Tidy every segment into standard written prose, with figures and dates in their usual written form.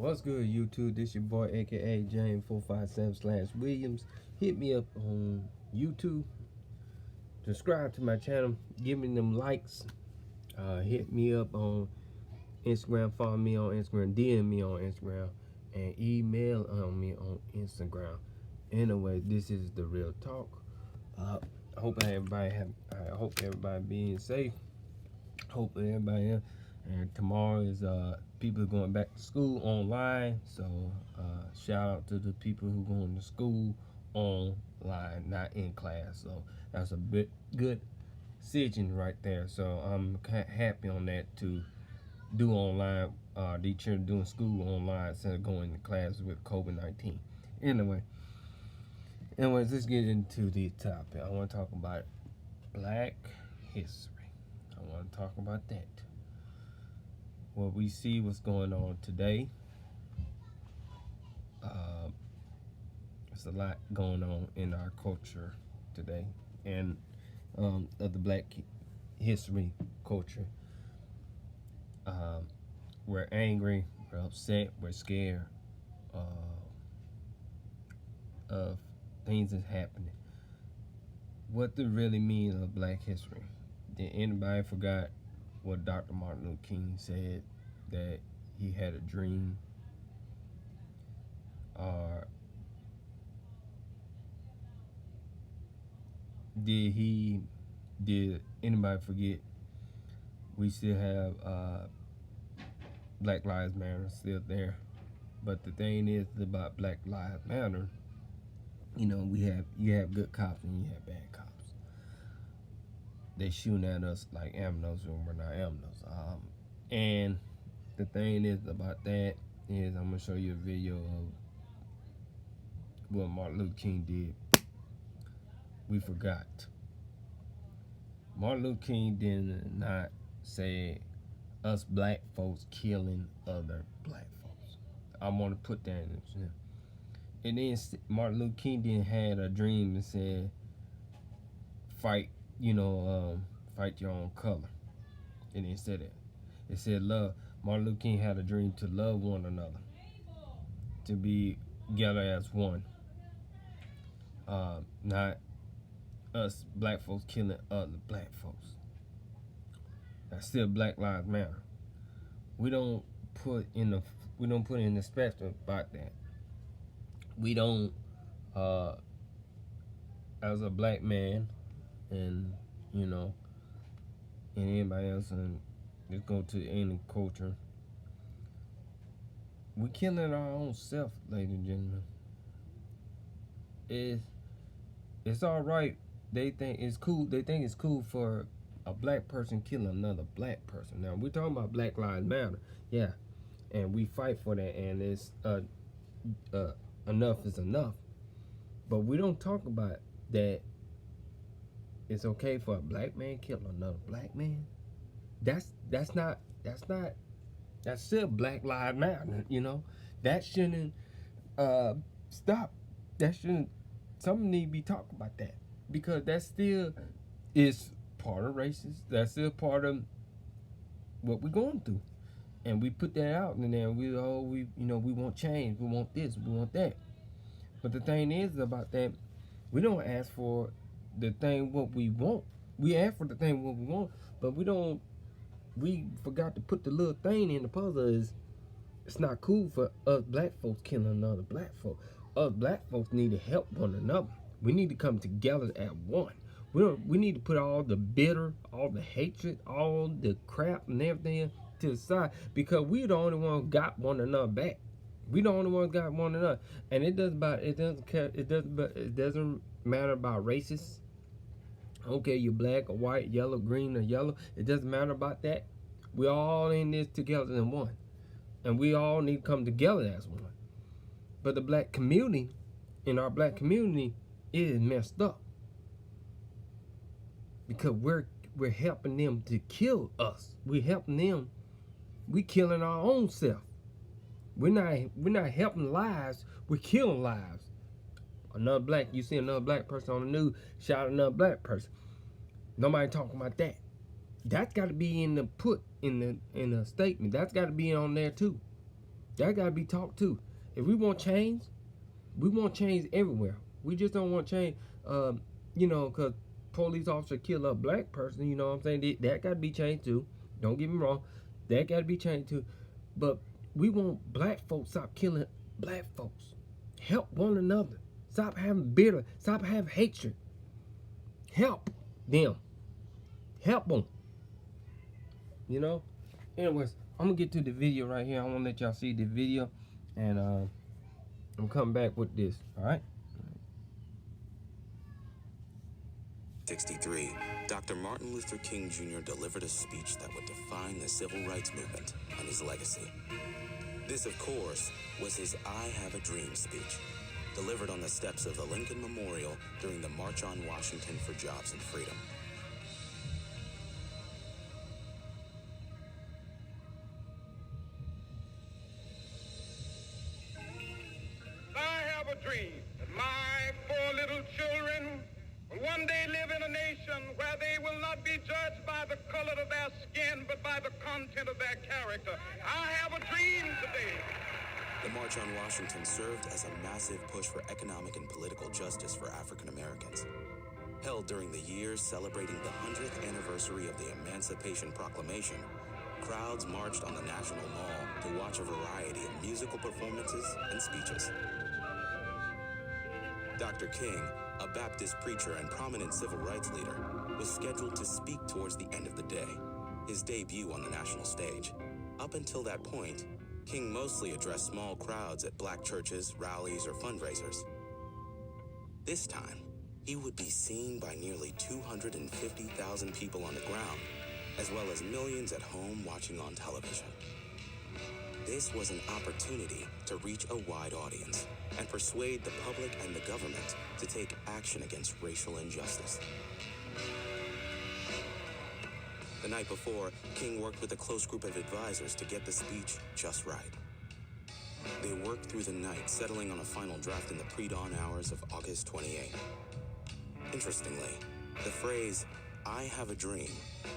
What's good, YouTube? This your boy, aka James457/Williams. Hit me up on YouTube. Subscribe to my channel. Give me them likes. Hit me up on Instagram. Follow me on Instagram. DM me on Instagram, and email on me on Instagram. Anyway, this is the real talk. I hope everybody being safe. Hope everybody. And tomorrow is people going back to school online. So shout out to the people who going to school online, not in class. So that's a bit good decision right there. So I'm happy on that to do online. These children doing school online instead of going to class with COVID-19. Anyways, let's get into the topic. I want to talk about Black history. I want to talk about that. What we see, what's going on today. There's a lot going on in our culture today, and of the Black history culture. We're angry, we're upset, we're scared of things that's happening. What does really mean of Black history? Did anybody forgot what Dr. Martin Luther King said, that he had a dream? Or did anybody forget we still have Black Lives Matter still there? But the thing is about Black Lives Matter, you know, you have good cops and you have bad cops. They shooting at us like aminos when we're not aminos. And the thing is about that is I'm gonna show you a video of what Martin Luther King did. We forgot. Martin Luther King did not say us black folks killing other black folks. I want to put that in there. And then Martin Luther King didn't had a dream and said, fight, fight your own color. It didn't say that. It said love. Martin Luther King had a dream to love one another, to be together as one. Not us black folks killing other black folks. That's still Black Lives Matter. We don't put in the spectrum about that. We don't, as a black man, and and anybody else, and let's go to any culture, we killing our own self, ladies and gentlemen. It's all right. They think it's cool. They think it's cool for a black person killing another black person. Now we're talking about Black Lives Matter, yeah, and we fight for that, and it's enough is enough. But we don't talk about that. It's okay for a black man killing another black man. That's still Black Lives Matter. That shouldn't stop. That shouldn't. Something need to be talked about that, because that still is part of racist. That's still part of what we're going through, and we put that out, and then we want change, we want this, we want that. But the thing is about that, we don't ask for the thing what we want. We ask for the thing what we want, but we forgot to put the little thing in the puzzle. Is it's not cool for us black folks killing another black folk. Us black folks need to help one another. We need to come together as one. We need to put all the bitter, all the hatred, all the crap and everything to the side, because we the only one got one another back. We the only one got one another, and it doesn't matter about races. Okay, you're black or white, yellow, green or yellow. It doesn't matter about that. We all in this together in one, and we all need to come together as one. But the black community, in our black community, is messed up, because we're helping them to kill us. We're helping them. We killing our own self. We're not helping lives. We're killing lives. You see another black person on the news, shout at another black person. Nobody talking about that. That's got to be in the statement. That's got to be on there too. That gotta be talked to. If we want change, we want change everywhere. We just don't want change, because police officer kill a black person. You know what I'm saying? That gotta be changed too. Don't get me wrong. That gotta be changed too. But we want black folks stop killing black folks. Help one another. Stop having bitter. Stop having hatred. Help them. Help them. You know? Anyways, I'm going to get to the video right here. I want to let y'all see the video. And I'm coming back with this. All right? 1963, Dr. Martin Luther King Jr. delivered a speech that would define the civil rights movement and his legacy. This, of course, was his I Have a Dream speech, delivered on the steps of the Lincoln Memorial during the March on Washington for Jobs and Freedom. I have a dream that my 4 little children will one day live in a nation where they will not be judged by the color of their skin, but by the content of their character. I have a dream today. The March on Washington served as a massive push for economic and political justice for African Americans. Held during the year celebrating the 100th anniversary of the Emancipation Proclamation, crowds marched on the National Mall to watch a variety of musical performances and speeches. Dr. King, a Baptist preacher and prominent civil rights leader, was scheduled to speak towards the end of the day, his debut on the national stage. Up until that point, King mostly addressed small crowds at black churches, rallies, or fundraisers. This time, he would be seen by nearly 250,000 people on the ground, as well as millions at home watching on television. This was an opportunity to reach a wide audience and persuade the public and the government to take action against racial injustice. The night before, King worked with a close group of advisors to get the speech just right. They worked through the night, settling on a final draft in the pre-dawn hours of August 28. Interestingly, the phrase, "I have a dream,"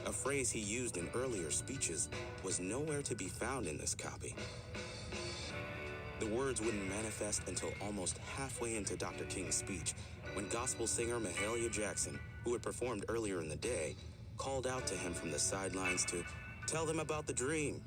a phrase he used in earlier speeches, was nowhere to be found in this copy. The words wouldn't manifest until almost halfway into Dr. King's speech, when gospel singer Mahalia Jackson, who had performed earlier in the day, called out to him from the sidelines to tell them about the dream.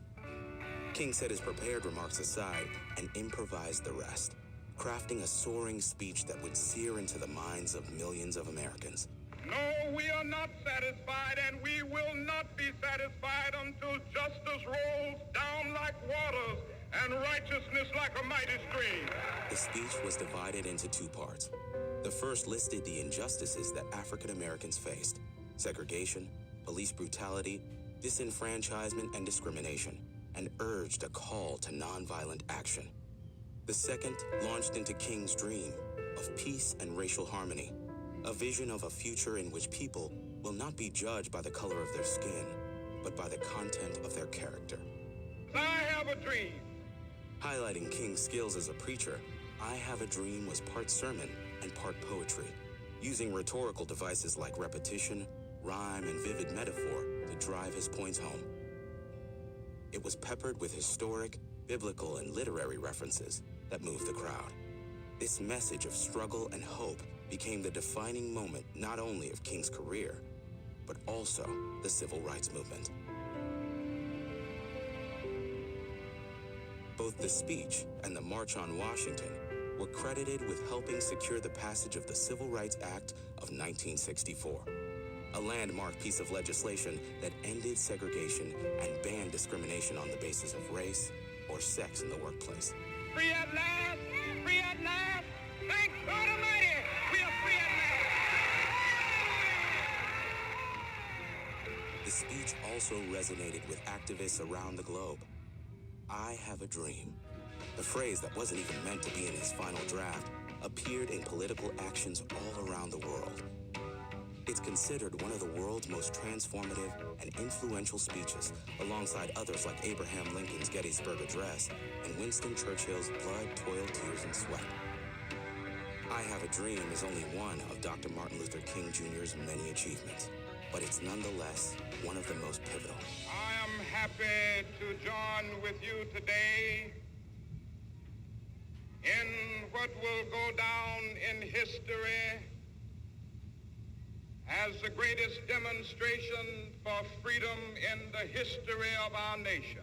King set his prepared remarks aside and improvised the rest, crafting a soaring speech that would sear into the minds of millions of Americans. No, we are not satisfied, and we will not be satisfied until justice rolls down like waters and righteousness like a mighty stream. The speech was divided into 2 parts. The first listed the injustices that African Americans faced: segregation, police brutality, disenfranchisement, and discrimination, and urged a call to nonviolent action. The second launched into King's dream of peace and racial harmony, a vision of a future in which people will not be judged by the color of their skin, but by the content of their character. I have a dream. Highlighting King's skills as a preacher, I Have a Dream was part sermon and part poetry, using rhetorical devices like repetition, rhyme, and vivid metaphor to drive his points home. It was peppered with historic, biblical, and literary references that moved the crowd. This message of struggle and hope became the defining moment not only of King's career, but also the civil rights movement. Both the speech and the March on Washington were credited with helping secure the passage of the Civil Rights Act of 1964, a landmark piece of legislation that ended segregation and banned discrimination on the basis of race or sex in the workplace. Free at last! Free at last! Thank God Almighty! We are free at last! The speech also resonated with activists around the globe. I have a dream. The phrase that wasn't even meant to be in his final draft appeared in political actions all around the world. It's considered one of the world's most transformative and influential speeches, alongside others like Abraham Lincoln's Gettysburg Address and Winston Churchill's Blood, Toil, Tears, and Sweat. I Have a Dream is only one of Dr. Martin Luther King Jr.'s many achievements, but it's nonetheless one of the most pivotal. I am happy to join with you today in what will go down in history as the greatest demonstration for freedom in the history of our nation.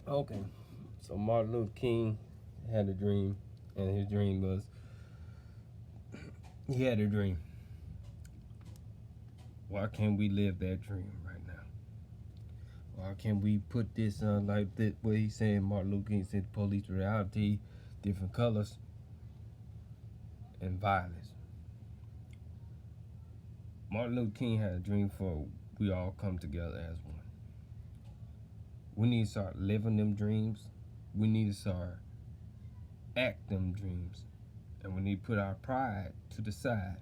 Okay, so Martin Luther King had a dream, and his dream was, he had a dream. Why can't we live that dream right now? Why can't we put this like that? What he said, Martin Luther King said, police reality, different colors, and violence. Martin Luther King had a dream for we all come together as one. We need to start living them dreams. We need to start act them dreams. And we need to put our pride to the side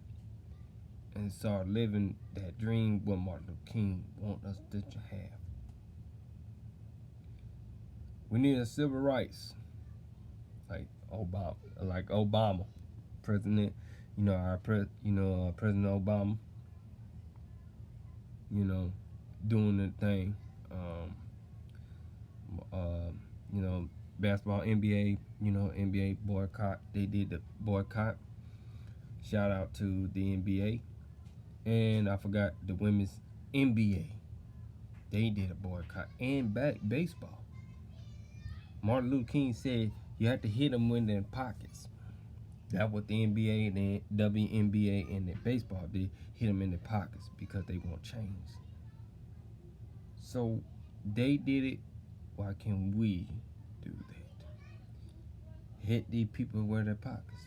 and start living that dream what Martin Luther King wants us to have. We need a civil rights like Obama, President, President Obama, doing the thing. Basketball, NBA, NBA boycott. They did the boycott. Shout out to the NBA. And I forgot the women's NBA. They did a boycott. And baseball. Martin Luther King said you have to hit them in their pockets. That's what the NBA, the WNBA, and the baseball did. Hit them in their pockets because they want change. So they did it. Why can't we do that? Hit these people where their pockets.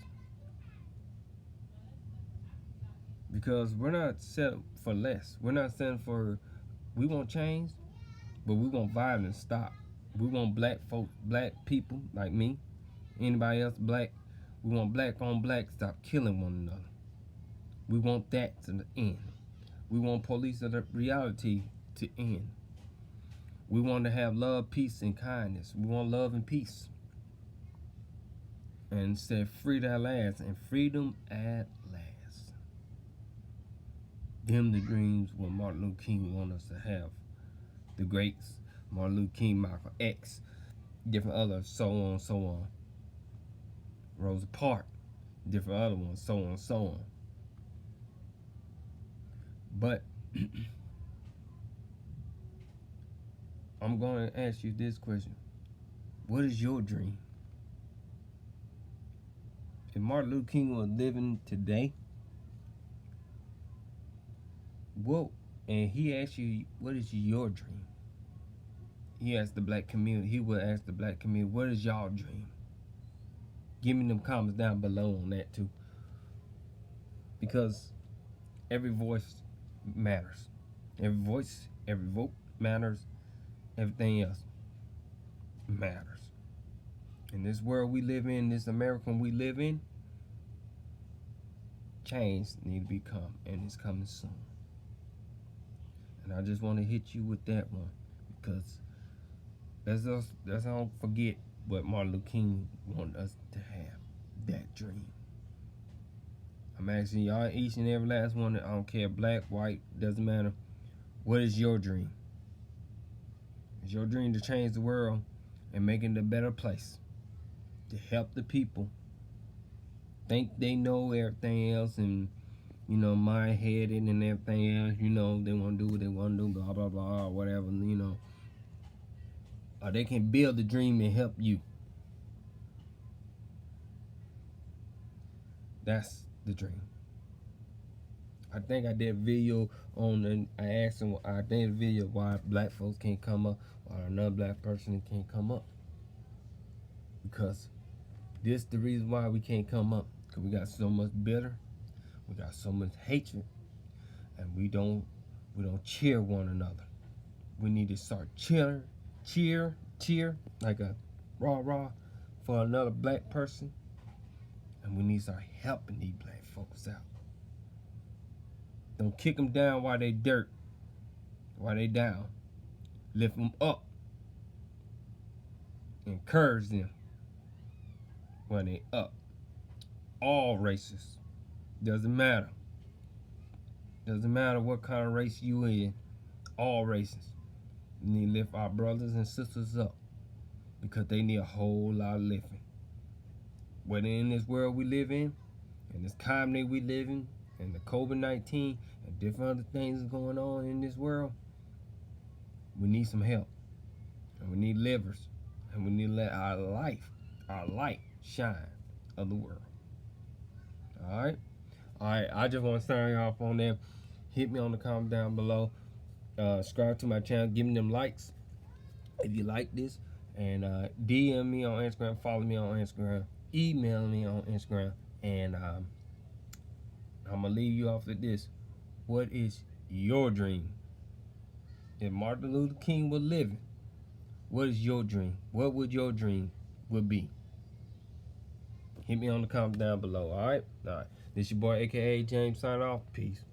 Because we're not set for less. We're not set for, we want change, but we want violence stop. We want black folk, black people like me, anybody else black. We want black on black stop killing one another. We want that to end. We want police of the reality to end. We want to have love, peace, and kindness. We want love and peace. And said freedom at last, and freedom at last. Them the dreams what Martin Luther King want us to have. The greats, Martin Luther King, Malcolm X, different others, so on and so on. Rosa Parks, different other ones, so on and so on. But I'm going to ask you this question. What is your dream? If Martin Luther King was living today, and he asked you, what is your dream? He asked the black community, he would ask the black community, what is y'all dream? Give me them comments down below on that too. Because every voice matters. Every voice, every vote matters. Everything else matters. In this world we live in, this America we live in, change need to become, and it's coming soon. And I just want to hit you with that one, because let's don't forget what Martin Luther King wanted us to have, that dream. I'm asking y'all, each and every last one, I don't care, black, white, doesn't matter. What is your dream? Is your dream to change the world and make it a better place? To help the people think they know everything else and, mind-headed and everything else, they want to do what they want to do, blah, blah, blah, whatever, Or they can build the dream and help you. That's the dream. I think I did a video on, I asked him, I did a video why black folks can't come up, or another black person can't come up. Because this the reason why we can't come up. Because we got so much bitter, we got so much hatred, and we don't cheer one another. We need to start cheer, like a rah for another black person. And we need to start helping these black folks out. Don't kick them down while they dirt, while they down. Lift them up. Encourage them. when they up. All races. Doesn't matter. Doesn't matter what kind of race you in. All races. We need to lift our brothers and sisters up because they need a whole lot of lifting. Whether in this world we live in this economy we live in, and the COVID-19 and different other things going on in this world, we need some help. And we need livers. And we need to let our light shine of the world. Alright? Alright, I just want to sign you off on them. Hit me on the comment down below. Subscribe to my channel. Give me them likes if you like this. And DM me on Instagram. Follow me on Instagram. Email me on Instagram. And I'm going to leave you off with this. What is your dream? If Martin Luther King was living, what is your dream? What would your dream would be? Hit me on the comment down below, alright? Alright. This your boy, a.k.a. James, sign off. Peace.